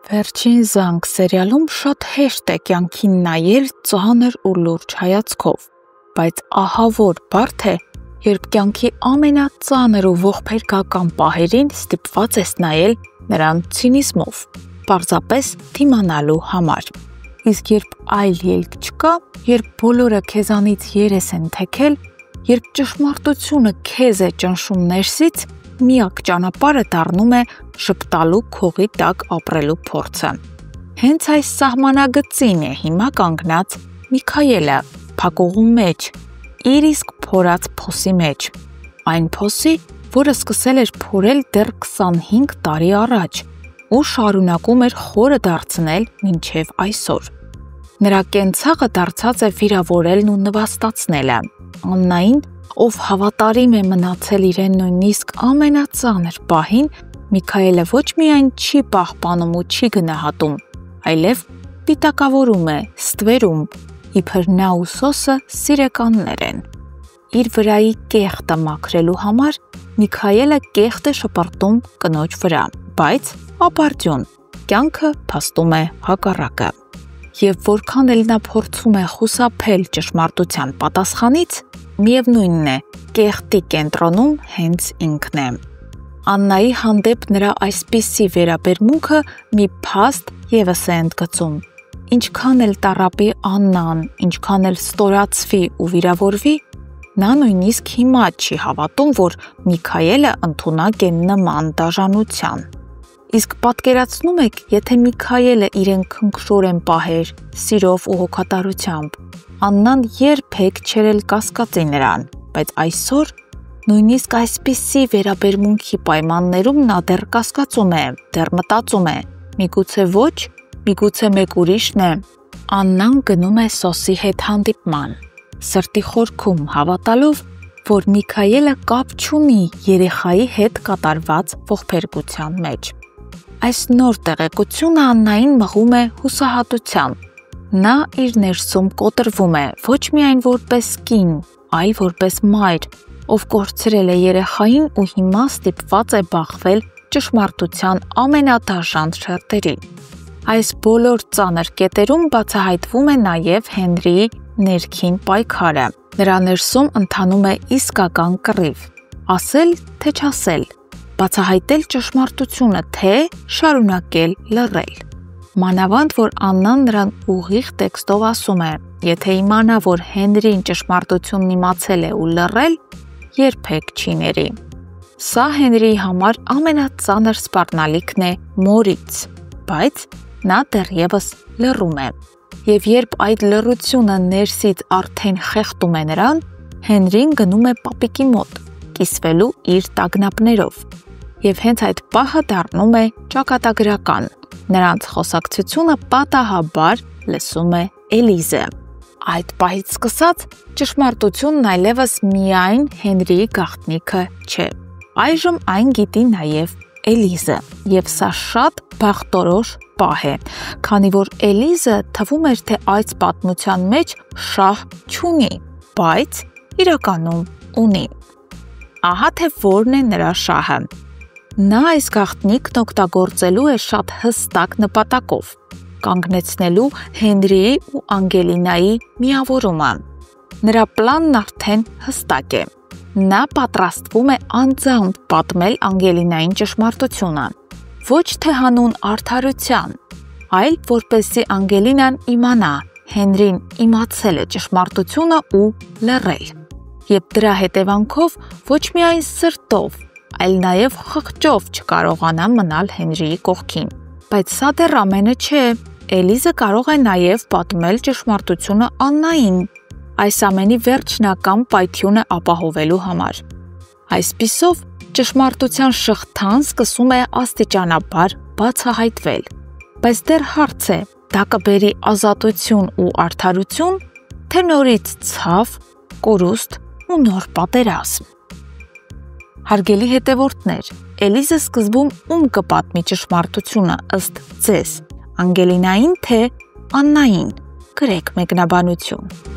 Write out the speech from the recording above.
Վերջին զանգ սերիալում շատ հեշտ է կյանքին նայել ծանր ու լուրջ հայացքով, բայց ահավոր բարդ է, երբ կյանքի ամենածանր ու ողբերգական պահերին ստիպված ես նայել նրան ցինիզմով, պարզապես դիմանալու համար։ Իսկ երբ այլ ելք չկա, երբ բոլորը քեզանից երես են թեքել, երբ ճշմարտությունը քեզ է ճնշում ներսից, միակ ճանապարհը դառնում է ժպտալու քողի տակ ապրելու փորձը։ Հենց այս սահմանագծին է հիմա կանգնած Միքայելը փակուղու մեջ, իր իսկ փորած փոսի մեջ։ Այն փոսի, որը սկսել էր փորել դեռ 25 տարի առաջ ու շարունակում էր խորը դարձնել մինչև այսօր։ Նրա կենցաղը դարձած է վիրավորելն ու նվաստացնելը։ Աննային, ով հավատարիմ է մնացել իրեն նույնիսկ ամենածանր պահին, Միքայելը ոչ միայն չի պահպանում ու չի գնահատում, այլև պիտակավորում է, ստվերում, իբր նա ու Սոսը սիրեկաններ են։ Իր վրայի կեղտը մաքրելու համար Միքայելը կեղտ է շպրտում կնոջ վրա, բայց ապարդյուն, կյանքը փաստում է հակառակը։ Եվ որքան էլ նա փորձում է խուսափել ճշմարտության պատասխանից, միևնույնն է, կեղտի կենտրոնում հենց ինքն է։ Աննայի հանդեպ նրա այսպիսի վերաբերմունքը մի փաստ ևս է ընդգծում։ Ինչքան էլ տառապի Աննան, ինչքան էլ ստորացվի ու վիրավորվի, նա նույնիսկ հիմա չի հավատում, որ Միքայելը ընդունակ է նման դաժանության։ Իսկ պատկերացնում եք, եթե Միքայելը իրեն քնքշորեն պահեր, սիրով ու հոգատարությամբ, Աննան երբեք չէր էլ կասկածի նրան, բայց այսօր նույնիսկ այսպիսի վերաբերմունքի պայմաններում նա դեռ կասկածում է, դեռ մտածում է, միգուցե ոչ, միգուցե մեկ ուրիշն է։ Աննան գնում է Սոսի հետ հանդիպման, սրտի խորքում հավատալով, որ Միքայելը կապ չունի երեխայի հետ կատարված ողբերգության մեջ։ Այս նոր տեղեկությունը Աննային մղում է հուսահատության։ Նա իր ներսում կոտրվում է ոչ միայն որպես կին, այլ որպես մայր, ով կորցրել է երեխային ու հիմա ստիպված է բախվել ճշմարտության ամենադաժան շերտերի։ Այս բոլոր ծանր կետերում բացահայտվում է նաև Հենրիի ներքին պայքարը։ Նրա ներսում ընթանում է իսկական կռիվ, ասել թե չասել, բացահայտել ճշմարտությունը, թե շարունակել լռել։ Մանավանդ, որ Աննան նրան ուղիղ տեքստով ասում է, եթե իմանա, որ Հենրին ճշմարտությունն իմացել է ու լռել, երբեք չի ների։ Սա Հենրիի համար ամենածանր սպառնալիքն է մորից, բայց նա դեռևս լռում է։ Եվ երբ այդ լռությունը ներսից արդեն խեղդում է նրան, Հենրին գնում է պապիկի մոտ, կիսվելու իր տագնապներով։ Եվ հենց այդ պահը դառնում է ճակատագրական։ Նրանց խոսակցությունը պատահաբար լսում է Էլիզը։ Այդ պահից սկսած ճշմարտությունն այլևս միայն Հենրիի գաղտնիքը չէ։ Այժմ այն գիտի նաև Էլիզը, եւ սա շատ բախտորոշ պահ է, քանի որ Էլիզը թվում էր, թե այս պատմության մեջ շահ չունի, բայց իրականում ունի։ Ահա թե որն է նրա շահը։ Նա այս գաղտնիքն օգտագործելու է շատ հստակ նպատակով՝ կանգնեցնելու Հենրիի ու Անգելինայի միավորումը։ Նրա պլանն արդեն հստակ է։ Նա պատրաստվում է անձամբ պատմել Անգելինային ճշմարտությունը, ոչ թե հանուն արդարության, այլ որպեսզի Անգելինան իմանա, Հենրին իմացել է ճշմարտությունը ու լռել։ Եվ դրա հետևանքով ոչ միայն սրտով, այլ նաև խղճով չկարողանա մնալ Հենրիի կողքին։ Բայց սա դեռ ամենը չէ։ Էլիզը կարող է նաև պատմել ճշմարտությունը Աննային, այս ամենի վերջնական պայթյունը ապահովելու համար։ Այսպիսով, ճշմարտության շղթան սկսում է աստիճանաբար բացահայտվել։ Բայց դեռ հարց է, դա կբերի ազատություն ու արդարություն, թե նորից ցավ, կորուստ ու նոր պատերազմ։ Հարգելի հետևորդներ, Էլիզը սկզբում ում կպատմի ճշմարտությունը ըստ ձեզ, Անգելինային թե Աննային, գրեք մեկնաբանություն։